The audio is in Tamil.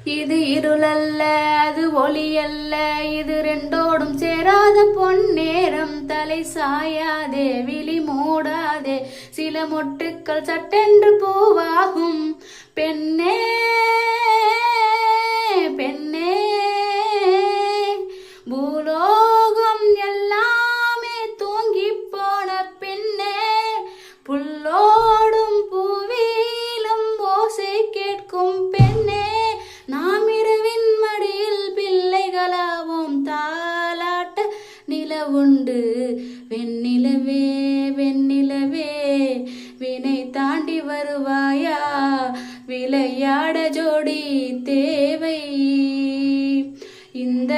இது இருளல்ல அது ஒளியல்ல, இது ரெண்டோடும் சேராத பொன்னேரம். தலை சாயாதே விழி மூடாதே, சில மொட்டுக்கள் சட்டென்று பூவாகும். பெண்ணே பெண்ணே பூலோகம் எல்லாமே தூங்கி போன பின்னே, புல்லோடும் பூவிலும் ஓசை கேட்கும் பெண்ணே. நாம் இரவின் மடியில் பிள்ளைகளாவோம், தாலாட்ட நிலவுண்டு. வெண்ணிலவே வெண்ணிலவே வினை தாண்டி வருவாயா, விளையாட ஜோடி தேவை. இந்த